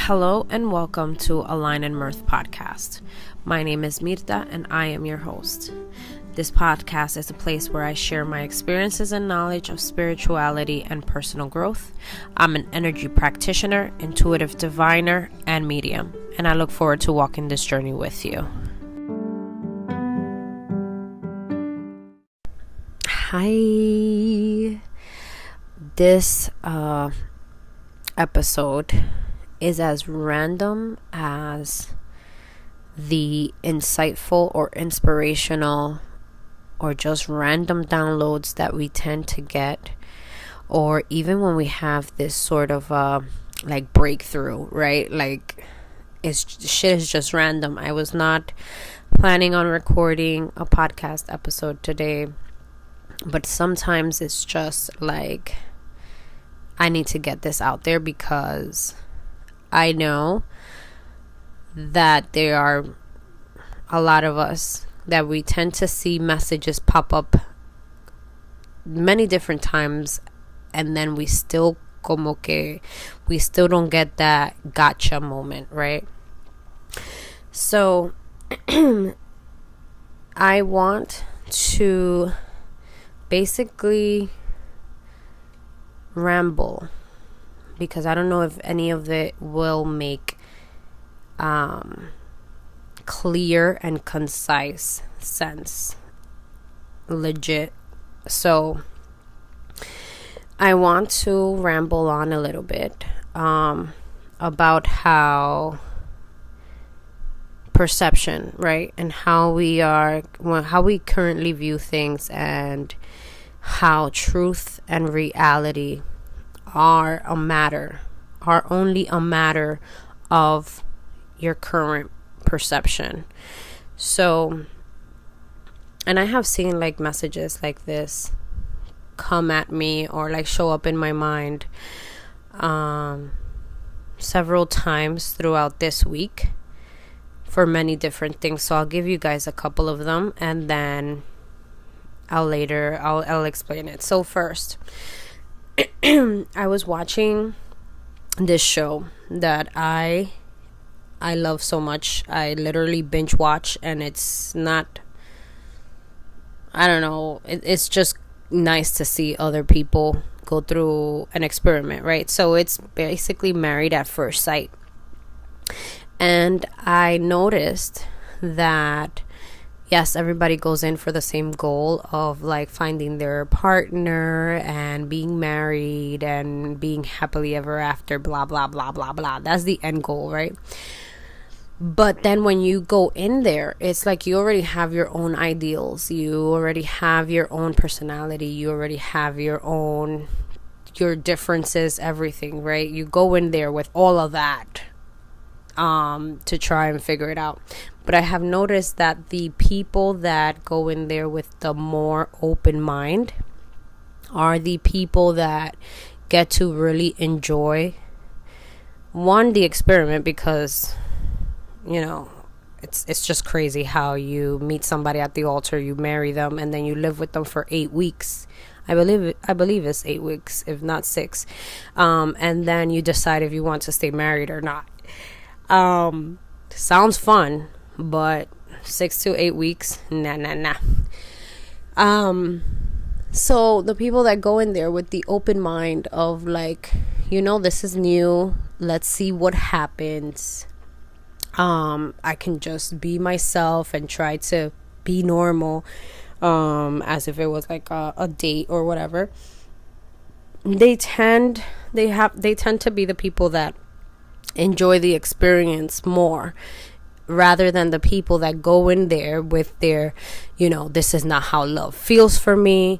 Hello and welcome to A Line and Mirth podcast. My name is Mirta and I am your host. This podcast is a place where I share my experiences and knowledge of spirituality and personal growth. I'm an energy practitioner, intuitive diviner, and medium, and I look forward to walking this journey with you. Hi. This episode is as random as the insightful or inspirational or just random downloads that we tend to get, or even when we have this sort of like breakthrough, right? Like shit is just random. I was not planning on recording a podcast episode today, but sometimes it's just like I need to get this out there because I know that there are a lot of us that we tend to see messages pop up many different times, and then we still don't get that gotcha moment, right? So I want to basically ramble because I don't know if any of it will make clear and concise sense, legit. So I want to ramble on a little bit about how perception, right, and how we currently view things, and how truth and reality are only a matter of your current perception. So, and I have seen like messages like this come at me or like show up in my mind several times throughout this week for many different things. So I'll give you guys a couple of them and then I'll explain it. So first, I was watching this show that I love so much. I literally binge watch, and it's not, I don't know, it's just nice to see other people go through an experiment, right? So it's basically Married at First Sight. And I noticed that yes, everybody goes in for the same goal of like finding their partner and being married and being happily ever after, blah, blah, blah, blah, blah. That's the end goal, right? But then when you go in there, it's like you already have your own ideals. You already have your own personality. You already have your differences, everything, right? You go in there with all of that to try and figure it out. But I have noticed that the people that go in there with the more open mind are the people that get to really enjoy the experiment, because you know it's just crazy how you meet somebody at the altar, you marry them, and then you live with them for 8 weeks. I believe it's 8 weeks, if not 6, and then you decide if you want to stay married or not. Sounds fun, but 6 to 8 weeks, nah. So the people that go in there with the open mind of like, this is new, let's see what happens. I can just be myself and try to be normal, as if it was like a date or whatever. They tend to be the people that enjoy the experience more, rather than the people that go in there with their, this is not how love feels for me.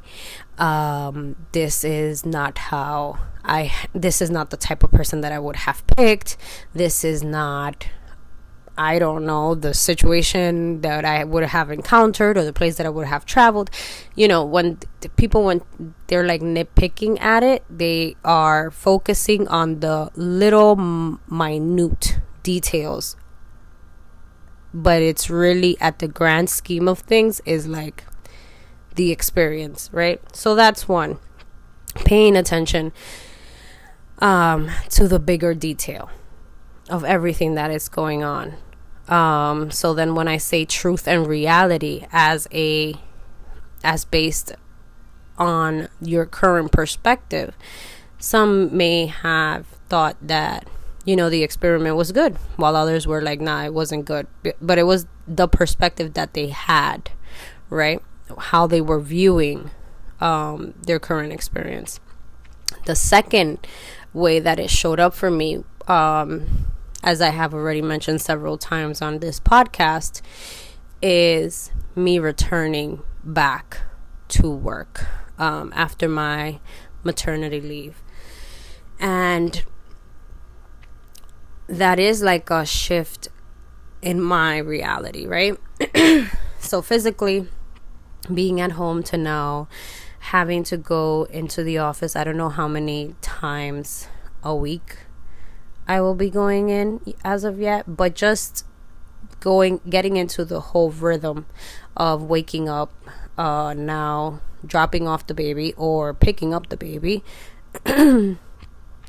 This is not the type of person that I would have picked. This is not, I don't know, the situation that I would have encountered or the place that I would have traveled. When they're like nitpicking at it, they are focusing on the little minute details, but it's really, at the grand scheme of things, is like the experience, right? So that's one, paying attention to the bigger detail. of everything that is going on. So then when I say truth and reality as based on your current perspective, some may have thought that, the experiment was good, while others were like, nah, it wasn't good. But it was the perspective that they had, right? How they were viewing their current experience. The second way that it showed up for me, as I have already mentioned several times on this podcast, is me returning back to work after my maternity leave. And that is like a shift in my reality, right? So physically being at home to now having to go into the office, I don't know how many times a week I will be going in as of yet, but just getting into the whole rhythm of waking up, now dropping off the baby or picking up the baby,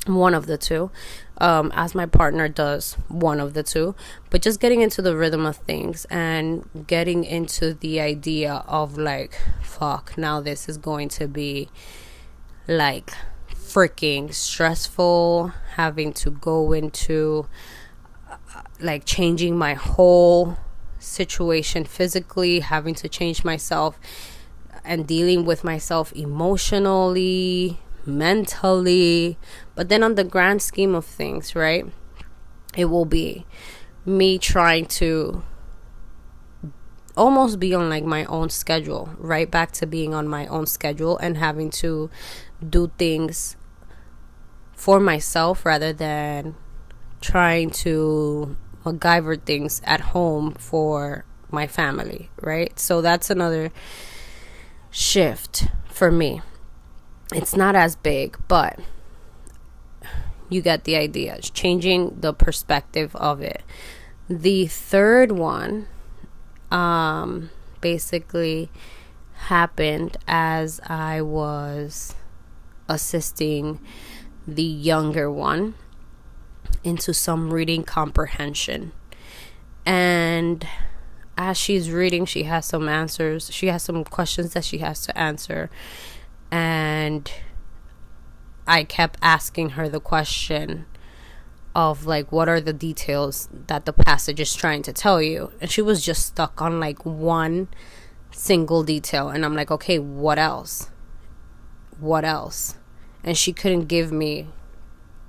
one of the two, as my partner does one of the two, but just getting into the rhythm of things and getting into the idea of like, fuck, now this is going to be like freaking stressful, having to go into like changing my whole situation physically, having to change myself and dealing with myself emotionally, mentally. But then on the grand scheme of things, right, it will be me trying to almost be on like my own schedule, right back to being on my own schedule and having to do things for myself rather than trying to MacGyver things at home for my family, right? So that's another shift for me. It's not as big, but you get the idea. It's changing the perspective of it. The third one basically happened as I was assisting the younger one into some reading comprehension. And as she's reading, she has some answers. She has some questions that she has to answer. And I kept asking her the question of like, what are the details that the passage is trying to tell you? And she was just stuck on like one single detail. And I'm like, okay, what else? What else? And she couldn't give me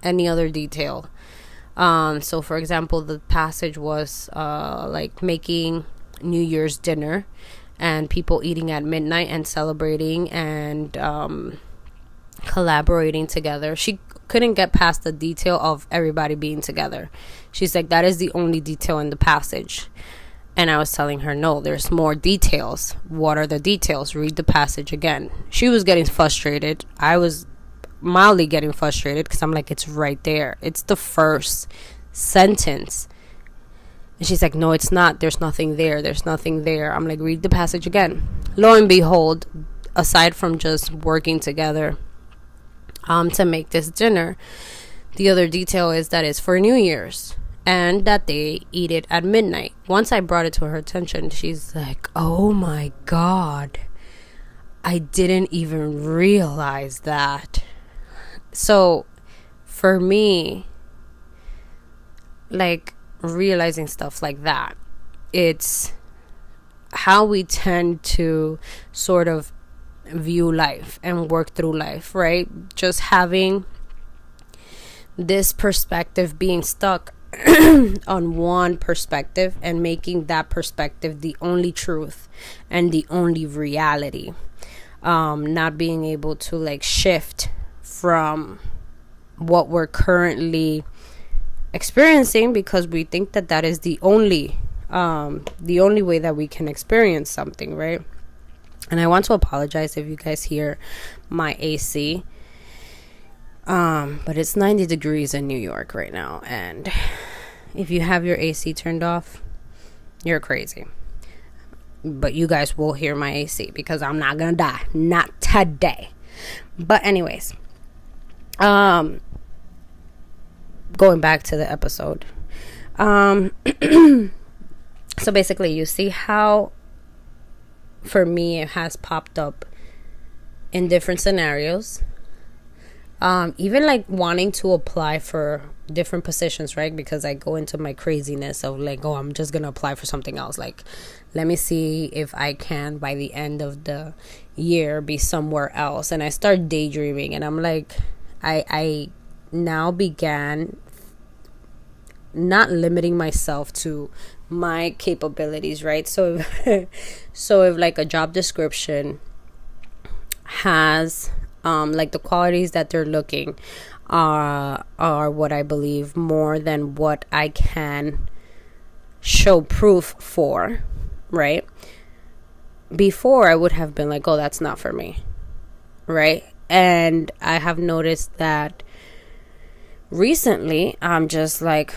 any other detail. So for example, the passage was like making New Year's dinner and people eating at midnight and celebrating and collaborating together. She couldn't get past the detail of everybody being together. She's like, that is the only detail in the passage. And I was telling her, no, there's more details. What are the details? Read the passage again. She was getting frustrated. I was mildly getting frustrated because I'm like, it's right there. It's the first sentence. And she's like, no, it's not. There's nothing there. There's nothing there. I'm like, read the passage again. Lo and behold, aside from just working together to make this dinner, the other detail is that it's for New Year's and that they eat it at midnight. Once I brought it to her attention, she's like, oh my God, I didn't even realize that. So for me, like realizing stuff like that, it's how we tend to sort of view life and work through life, right? Just having this perspective, being stuck on one perspective and making that perspective the only truth and the only reality. Not being able to like shift from what we're currently experiencing because we think that that is the only way that we can experience something, right? And I want to apologize if you guys hear my AC, but it's 90 degrees in New York right now, and if you have your AC turned off, you're crazy. But you guys will hear my AC because I'm not gonna die, not today. But anyways, going back to the episode, um so basically, you see how for me it has popped up in different scenarios. Even like wanting to apply for different positions, right? Because I go into my craziness of like, oh, I'm just gonna apply for something else. Like, let me see if I can by the end of the year be somewhere else. And I start daydreaming, and I'm like, I now began not limiting myself to my capabilities, right? So if like a job description has like the qualities that they're looking are what I believe more than what I can show proof for, right? Before, I would have been like, oh, that's not for me, right? And I have noticed that recently I'm just like,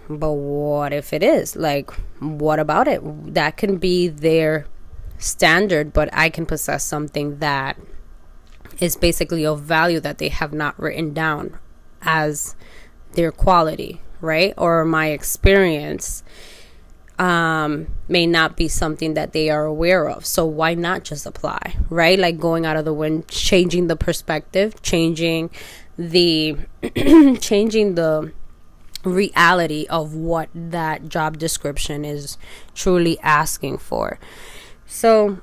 but what if it is? Like, what about it? That can be their standard, but I can possess something that is basically of value that they have not written down as their quality, right? Or my experience may not be something that they are aware of. So why not just apply, right? Like going out of the wind, changing the perspective, changing the changing the reality of what that job description is truly asking for. So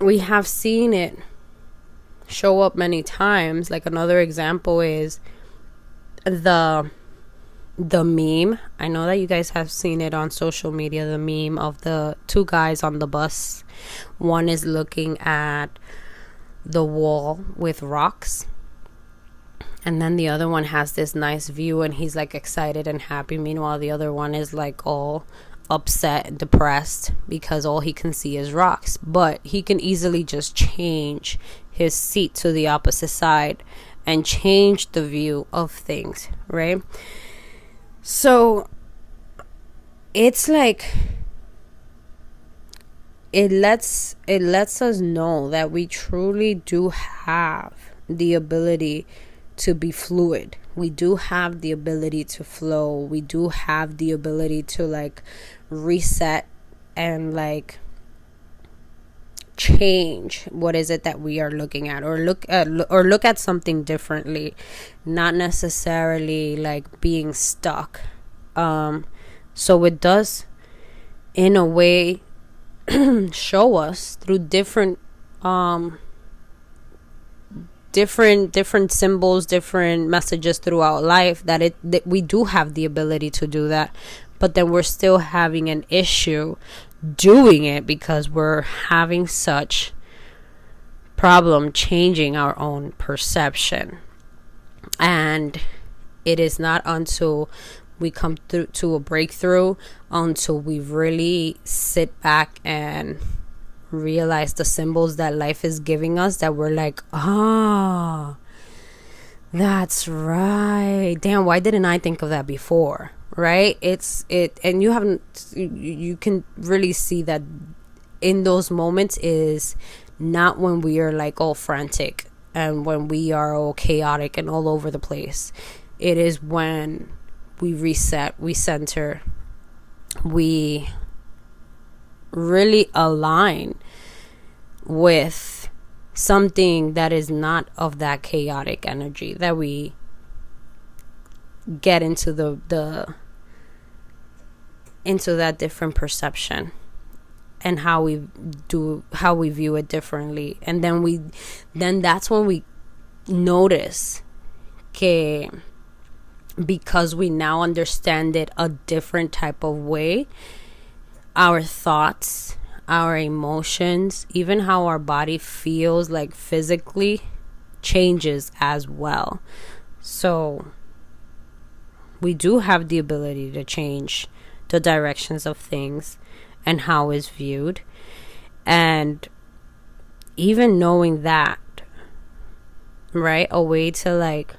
we have seen it show up many times. Like another example is the meme. I know that you guys have seen it on social media, the meme of the two guys on the bus. One is looking at the wall with rocks, and then the other one has this nice view and he's like excited and happy. Meanwhile, the other one is like all upset and depressed because all he can see is rocks. But he can easily just change his seat to the opposite side and change the view of things, right? So it's like it lets us know that we truly do have the ability to be fluid. We do have the ability to flow. We do have the ability to like reset and like change what is it that we are looking at, or look at something differently, not necessarily like being stuck. So it does in a way show us through different symbols, different messages throughout life that we do have the ability to do that, but then we're still having an issue doing it because we're having such problem changing our own perception. And it is not until we come through to a breakthrough, until we really sit back and realize the symbols that life is giving us, that we're like, that's right, damn, why didn't I think of that before, right? And you can really see that in those moments is not when we are like all frantic and when we are all chaotic and all over the place. It is when we reset, we center, we really align with something that is not of that chaotic energy, that we get into into that different perception and how we view it differently. And then that's when we notice because we now understand it a different type of way, our thoughts, our emotions, even how our body feels like physically changes as well. So we do have the ability to change the directions of things and how it's viewed. And even knowing that, right, a way to like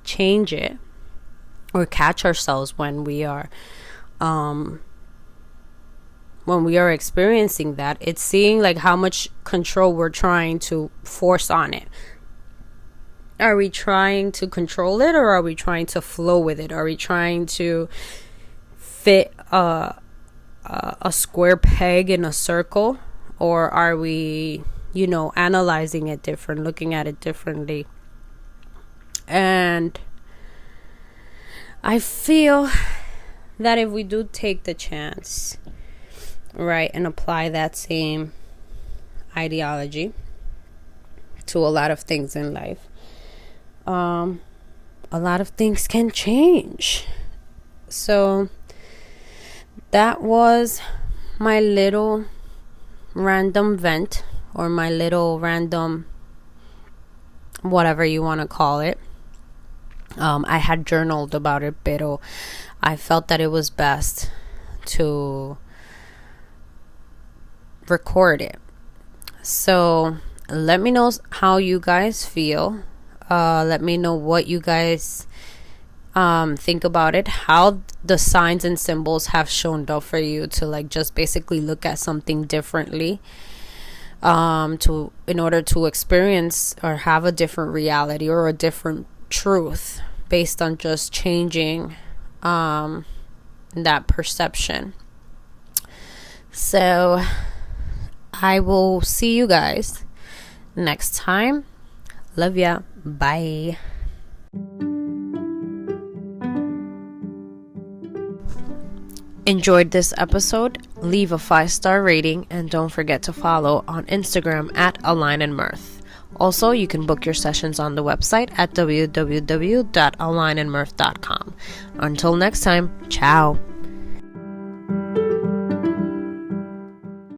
change it or catch ourselves when we are experiencing that, it's seeing like how much control we're trying to force on it. Are we trying to control it, or are we trying to flow with it? Are we trying to fit a square peg in a circle, or are we, analyzing it different, looking at it differently? And I feel that if we do take the chance, right, and apply that same ideology to a lot of things in life, a lot of things can change. So that was my little random vent, or my little random whatever you want to call it. I had journaled about it, but I felt that it was best to record it. So let me know how you guys feel. Let me know what you guys think about it, how the signs and symbols have shown up for you to like just basically look at something differently, in order to experience or have a different reality or a different truth based on just changing that perception. So I will see you guys next time. Love ya. Bye. Enjoyed this episode? Leave a 5-star rating, and don't forget to follow on Instagram at AlignandMirth. Also, you can book your sessions on the website at www.alignandmirth.com. Until next time, ciao.